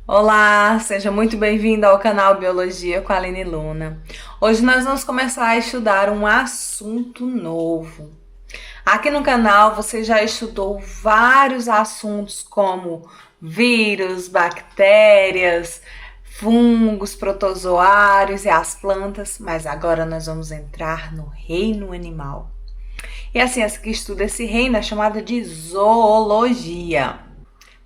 Olá, seja muito bem-vindo ao canal Biologia com a Aline Luna. Hoje nós vamos começar a estudar um assunto novo. Aqui no canal você já estudou vários assuntos como vírus, bactérias, fungos, protozoários e as plantas, mas agora nós vamos entrar no reino animal. E a ciência que estuda esse reino é chamada de zoologia.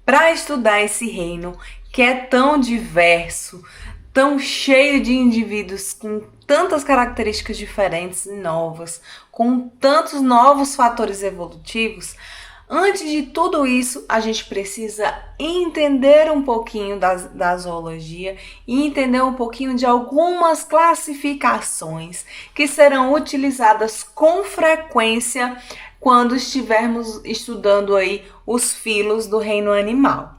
Para estudar esse reino que é tão diverso, tão cheio de indivíduos com tantas características diferentes e novas, com tantos novos fatores evolutivos, antes de tudo isso, a gente precisa entender um pouquinho da zoologia e entender um pouquinho de algumas classificações que serão utilizadas com frequência quando estivermos estudando aí os filos do reino animal.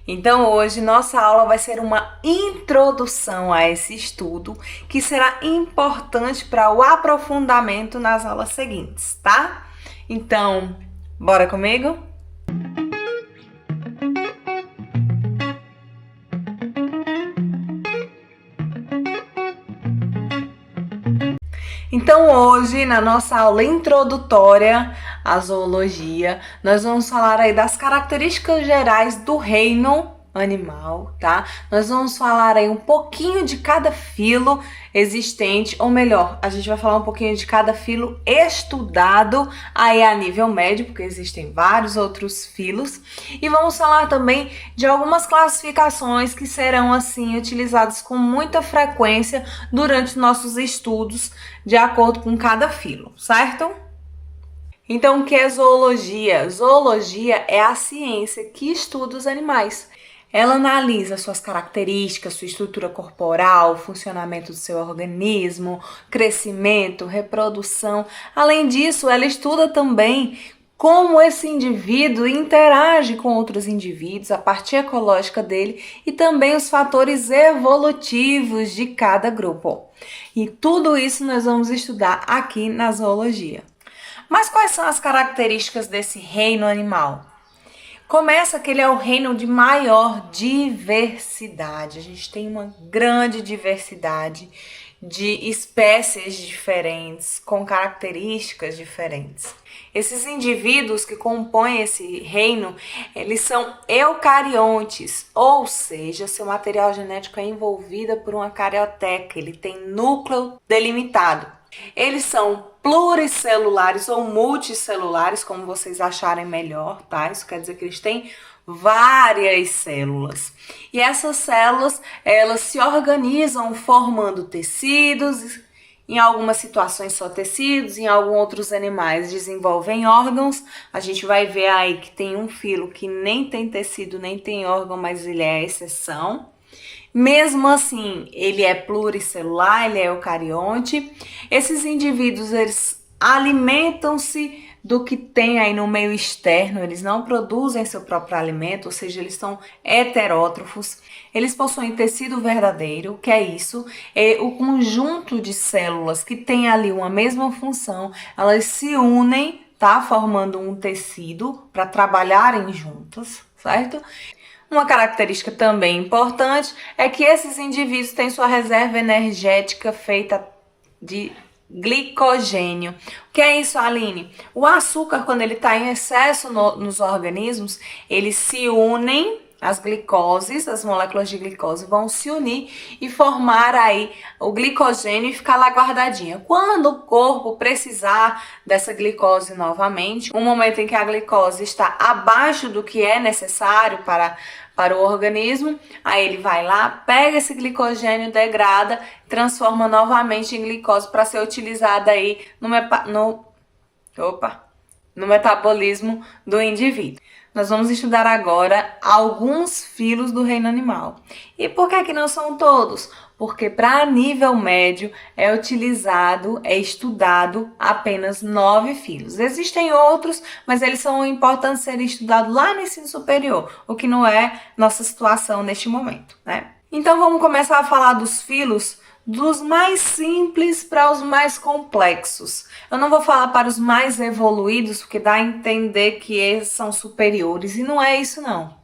Então hoje nossa aula vai ser uma introdução a esse estudo que será importante para o aprofundamento nas aulas seguintes, tá? Então, bora comigo? Então hoje, na nossa aula introdutória à zoologia, nós vamos falar aí das características gerais do reino animal, tá? Nós vamos falar aí um pouquinho de cada filo existente, ou melhor, a gente vai falar um pouquinho de cada filo estudado aí a nível médio, porque existem vários outros filos, e vamos falar também de algumas classificações que serão assim utilizadas com muita frequência durante nossos estudos de acordo com cada filo, certo? Então, o que é zoologia? Zoologia é a ciência que estuda os animais. Ela analisa suas características, sua estrutura corporal, funcionamento do seu organismo, crescimento, reprodução. Além disso, ela estuda também como esse indivíduo interage com outros indivíduos, a parte ecológica dele e também os fatores evolutivos de cada grupo. E tudo isso nós vamos estudar aqui na zoologia. Mas quais são as características desse reino animal? Começa que ele é o reino de maior diversidade. A gente tem uma grande diversidade de espécies diferentes, com características diferentes. Esses indivíduos que compõem esse reino, eles são eucariontes, ou seja, seu material genético é envolvido por uma carioteca, ele tem núcleo delimitado. Eles são pluricelulares ou multicelulares, como vocês acharem melhor, tá? Isso quer dizer que eles têm várias células. E essas células, elas se organizam formando tecidos, em algumas situações só tecidos, em alguns outros animais desenvolvem órgãos. A gente vai ver aí que tem um filo que nem tem tecido, nem tem órgão, mas ele é a exceção. Mesmo assim, ele é pluricelular, ele é eucarionte. Esses indivíduos, eles alimentam-se do que tem aí no meio externo, eles não produzem seu próprio alimento, ou seja, eles são heterótrofos. Eles possuem tecido verdadeiro, que é isso, é o conjunto de células que tem ali uma mesma função, elas se unem, tá? Formando um tecido para trabalharem juntas, certo? Uma característica também importante é que esses indivíduos têm sua reserva energética feita de glicogênio. O que é isso, Aline? O açúcar, quando ele está em excesso nos organismos, eles se unem, as glicoses, as moléculas de glicose vão se unir e formar aí o glicogênio e ficar lá guardadinha. Quando o corpo precisar dessa glicose novamente, um momento em que a glicose está abaixo do que é necessário para o organismo, aí ele vai lá, pega esse glicogênio, degrada, transforma novamente em glicose para ser utilizada aí no metabolismo do indivíduo. Nós vamos estudar agora alguns filos do reino animal. E por que não são todos? Porque para nível médio é estudado apenas 9 filos. Existem outros, mas eles são importantes serem estudados lá no ensino superior, o que não é nossa situação neste momento, né? Então vamos começar a falar dos filos dos mais simples para os mais complexos. Eu não vou falar para os mais evoluídos, porque dá a entender que eles são superiores, e não é isso não,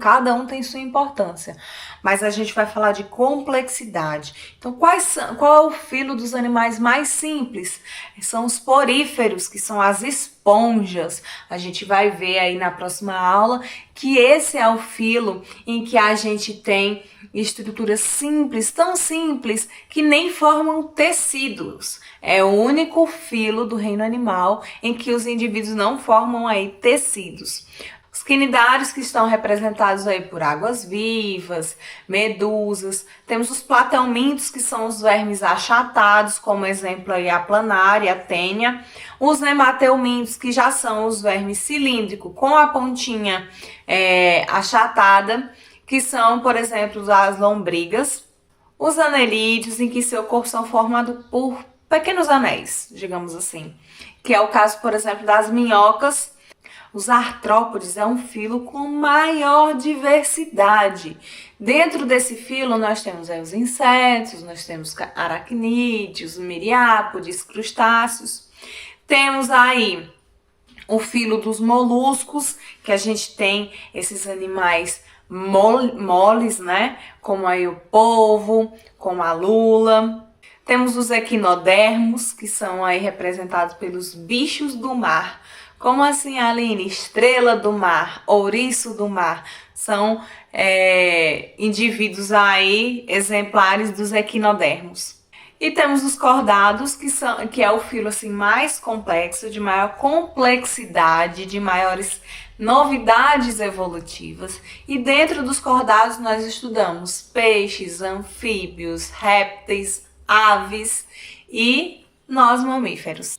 Cada um tem sua importância, mas a gente vai falar de complexidade. Então, qual é o filo dos animais mais simples? São os poríferos, que são as esponjas. A gente vai ver aí na próxima aula que esse é o filo em que a gente tem estruturas simples, tão simples que nem formam tecidos. É o único filo do reino animal em que os indivíduos não formam aí tecidos. Os quinidários, que estão representados aí por águas-vivas, medusas. Temos os platelmintos, que são os vermes achatados, como exemplo aí a planária, a tênia. Os nemateumintos, que já são os vermes cilíndricos, com a pontinha achatada, que são, por exemplo, as lombrigas. Os anelídeos, em que seu corpo são formados por pequenos anéis, digamos assim, que é o caso, por exemplo, das minhocas. Os artrópodes é um filo com maior diversidade. Dentro desse filo nós temos aí os insetos, nós temos aracnídeos, miriápodes, crustáceos. Temos aí o filo dos moluscos, que a gente tem esses animais moles, né? Como aí o polvo, como a lula. Temos os equinodermos, que são aí representados pelos bichos do mar. Como assim, Aline? Estrela do mar, ouriço do mar, são indivíduos aí, exemplares dos equinodermos. E temos os cordados, que é o filo assim, mais complexo, de maior complexidade, de maiores novidades evolutivas. E dentro dos cordados nós estudamos peixes, anfíbios, répteis, aves e nós mamíferos.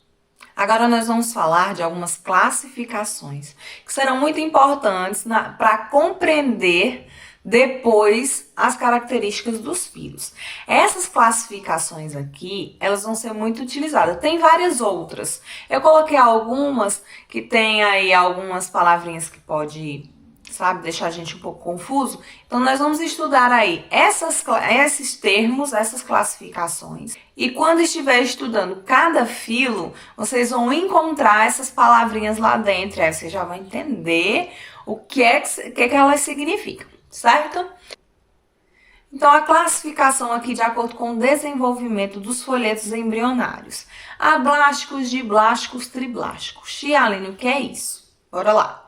Agora nós vamos falar de algumas classificações que serão muito importantes para compreender depois as características dos filos. Essas classificações aqui, elas vão ser muito utilizadas. Tem várias outras. Eu coloquei algumas que tem aí algumas palavrinhas que pode, deixar a gente um pouco confuso. Então, nós vamos estudar aí esses termos, essas classificações. E quando estiver estudando cada filo, vocês vão encontrar essas palavrinhas lá dentro. Aí vocês já vão entender o que elas significam, certo? Então, a classificação aqui de acordo com o desenvolvimento dos folhetos embrionários. Ablásticos, diblásticos, triblásticos. E, Aline, o que é isso? Bora lá.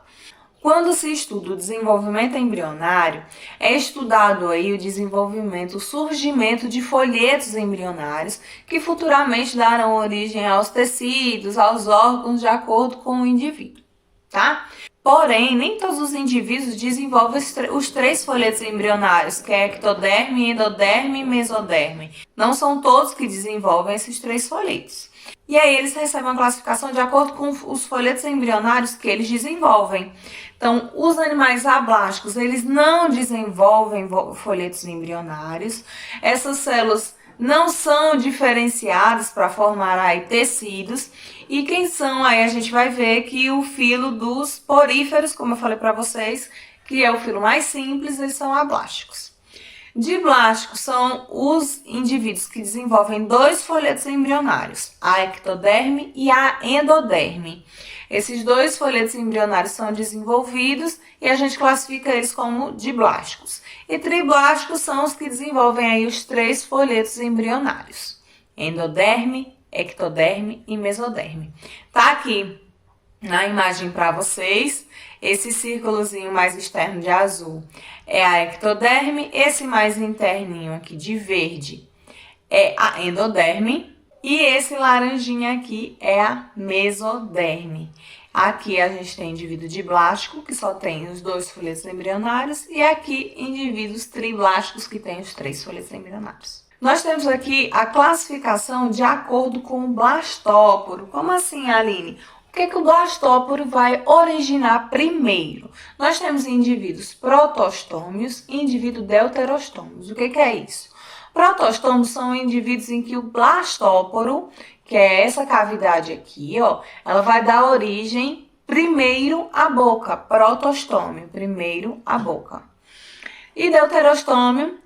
Quando se estuda o desenvolvimento embrionário, é estudado aí o desenvolvimento, o surgimento de folhetos embrionários que futuramente darão origem aos tecidos, aos órgãos de acordo com o indivíduo, tá? Porém, nem todos os indivíduos desenvolvem os 3 folhetos embrionários, que é ectoderme, endoderme e mesoderme. Não são todos que desenvolvem esses 3 folhetos. E aí eles recebem uma classificação de acordo com os folhetos embrionários que eles desenvolvem. Então, os animais ablásticos, eles não desenvolvem folhetos embrionários. Essas células não são diferenciadas para formar aí tecidos. E quem são? Aí a gente vai ver que o filo dos poríferos, como eu falei para vocês, que é o filo mais simples, eles são ablásticos. Diblásticos são os indivíduos que desenvolvem 2 folhetos embrionários, a ectoderme e a endoderme. Esses 2 folhetos embrionários são desenvolvidos e a gente classifica eles como diblásticos. E triblásticos são os que desenvolvem aí os 3 folhetos embrionários, endoderme, ectoderme e mesoderme. Tá aqui na imagem para vocês. Esse círculozinho mais externo de azul é a ectoderme, esse mais interninho aqui de verde é a endoderme e esse laranjinha aqui é a mesoderme. Aqui a gente tem indivíduo diblástico, que só tem os 2 folhetos embrionários, e aqui indivíduos triblásticos, que tem os 3 folhetos embrionários. Nós temos aqui a classificação de acordo com o blastóporo. Como assim, Aline? O que o blastóporo vai originar primeiro? Nós temos indivíduos protostômios e indivíduos deuterostômios. O que é isso? Protostômios são indivíduos em que o blastóporo, que é essa cavidade aqui, ó, ela vai dar origem primeiro à boca. Protostômio, primeiro à boca. E deuterostômio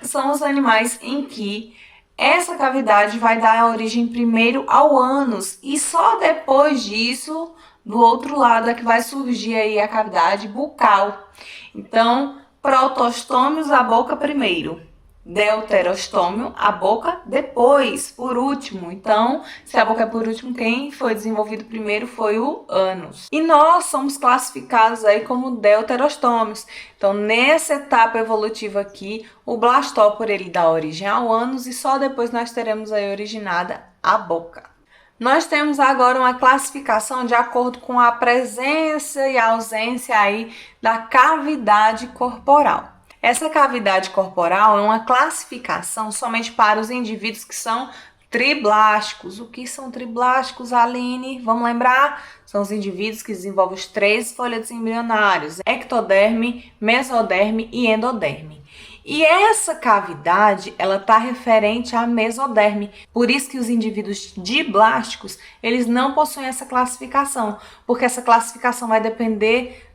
são os animais em que essa cavidade vai dar origem primeiro ao ânus e só depois disso, do outro lado, é que vai surgir aí a cavidade bucal. Então, protostômios, a boca primeiro. Deuterostômio, a boca depois, por último. Então, se a boca é por último, quem foi desenvolvido primeiro foi o ânus. E nós somos classificados aí como deuterostômios. Então, nessa etapa evolutiva aqui, o blastóporo ele dá origem ao ânus e só depois nós teremos aí originada a boca. Nós temos agora uma classificação de acordo com a presença e a ausência aí da cavidade corporal. Essa cavidade corporal é uma classificação somente para os indivíduos que são triblásticos. O que são triblásticos, Aline? Vamos lembrar? São os indivíduos que desenvolvem os 3 fôletos embrionários: ectoderme, mesoderme e endoderme. E essa cavidade, ela está referente à mesoderme. Por isso que os indivíduos diblásticos, eles não possuem essa classificação, porque essa classificação vai depender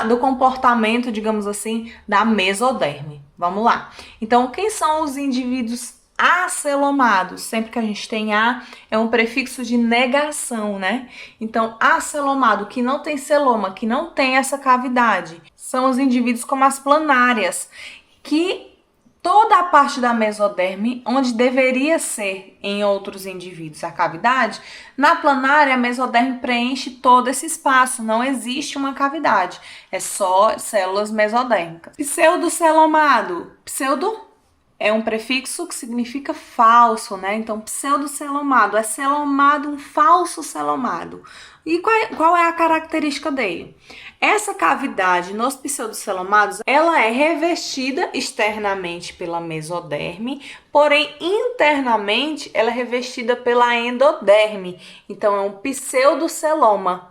do comportamento, digamos assim, da mesoderme. Vamos lá. Então, quem são os indivíduos acelomados? Sempre que a gente tem A, é um prefixo de negação, né? Então, acelomado, que não tem celoma, que não tem essa cavidade, são os indivíduos como as planárias, que toda a parte da mesoderme, onde deveria ser em outros indivíduos a cavidade, na planária a mesoderme preenche todo esse espaço, não existe uma cavidade, é só células mesodérmicas. Pseudocelomado, pseudo é um prefixo que significa falso, né? Então, pseudocelomado é celomado, um falso celomado. E qual é a característica dele? Essa cavidade nos pseudocelomados, ela é revestida externamente pela mesoderme, porém internamente ela é revestida pela endoderme. Então é um pseudoceloma.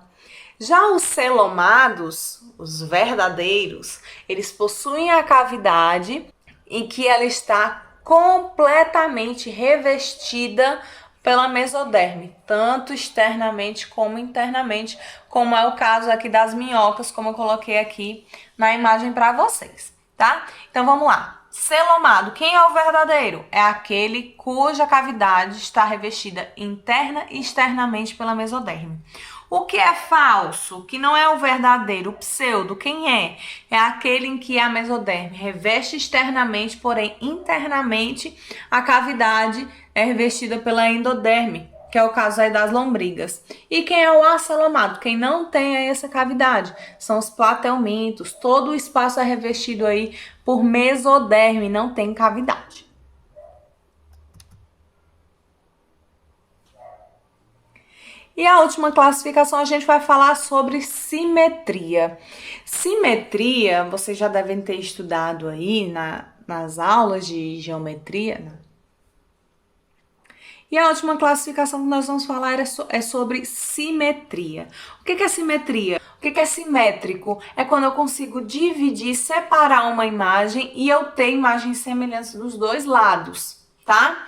Já os celomados, os verdadeiros, eles possuem a cavidade em que ela está completamente revestida pela mesoderme, tanto externamente como internamente, como é o caso aqui das minhocas, como eu coloquei aqui na imagem para vocês, tá? Então vamos lá. Celomado, quem é o verdadeiro? É aquele cuja cavidade está revestida interna e externamente pela mesoderme. O que é falso, que não é o verdadeiro, o pseudo, quem é? É aquele em que a mesoderme reveste externamente, porém internamente a cavidade é revestida pela endoderme, que é o caso aí das lombrigas. E quem é o acelomado? Quem não tem aí essa cavidade? São os plateumintos, todo o espaço é revestido aí por mesoderme, não tem cavidade. E a última classificação a gente vai falar sobre simetria. Simetria, vocês já devem ter estudado aí nas aulas de geometria, né? E a última classificação que nós vamos falar é sobre simetria. O que é simetria? O que é simétrico? É quando eu consigo dividir, separar uma imagem e eu ter imagens semelhantes dos dois lados, tá?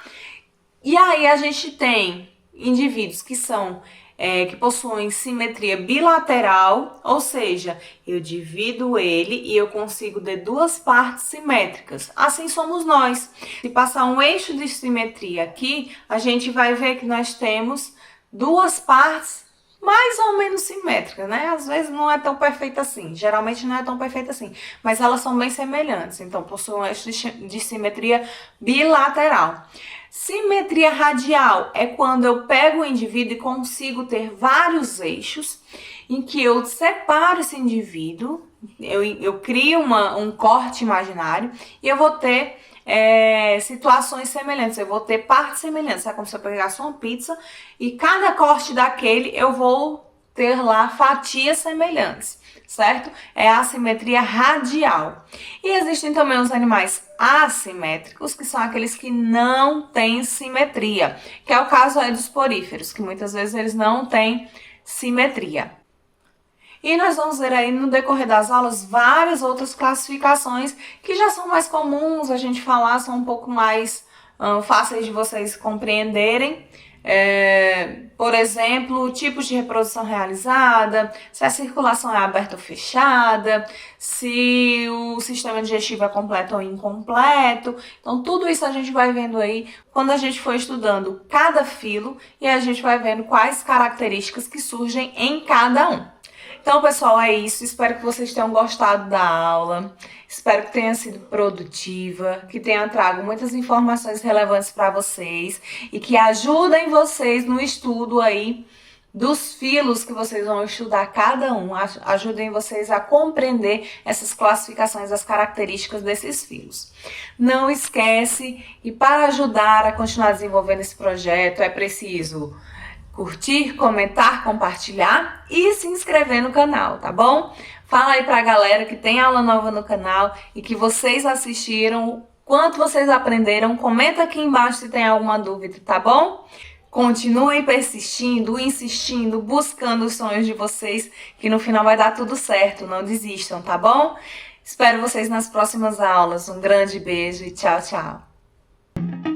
E aí a gente tem indivíduos que possuem simetria bilateral, ou seja, eu divido ele e eu consigo ter duas partes simétricas. Assim somos nós. Se passar um eixo de simetria aqui, a gente vai ver que nós temos duas partes mais ou menos simétricas, né? Às vezes não é tão perfeita assim, geralmente não é tão perfeita assim, mas elas são bem semelhantes, então possuem um eixo de simetria bilateral. Simetria radial é quando eu pego o indivíduo e consigo ter vários eixos em que eu separo esse indivíduo, eu crio um corte imaginário e eu vou ter situações semelhantes, eu vou ter partes semelhantes. É como se eu pegasse uma pizza e cada corte daquele eu vou ter lá fatias semelhantes, certo? É a simetria radial. E existem também os animais assimétricos, que são aqueles que não têm simetria, que é o caso aí dos poríferos, que muitas vezes eles não têm simetria. E nós vamos ver aí no decorrer das aulas várias outras classificações que já são mais comuns a gente falar, são um pouco mais fáceis de vocês compreenderem. Por exemplo, tipos de reprodução realizada, se a circulação é aberta ou fechada, se o sistema digestivo é completo ou incompleto. Então, tudo isso a gente vai vendo aí quando a gente for estudando cada filo e a gente vai vendo quais características que surgem em cada um. Então, pessoal, é isso. Espero que vocês tenham gostado da aula. Espero que tenha sido produtiva, que tenha trago muitas informações relevantes para vocês e que ajudem vocês no estudo aí dos filos que vocês vão estudar cada um. Ajudem vocês a compreender essas classificações, as características desses filos. Não esquece, e para ajudar a continuar desenvolvendo esse projeto, é preciso curtir, comentar, compartilhar e se inscrever no canal, tá bom? Fala aí pra galera que tem aula nova no canal e que vocês assistiram, quanto vocês aprenderam, comenta aqui embaixo se tem alguma dúvida, tá bom? Continuem persistindo, insistindo, buscando os sonhos de vocês, que no final vai dar tudo certo, não desistam, tá bom? Espero vocês nas próximas aulas. Um grande beijo e tchau, tchau!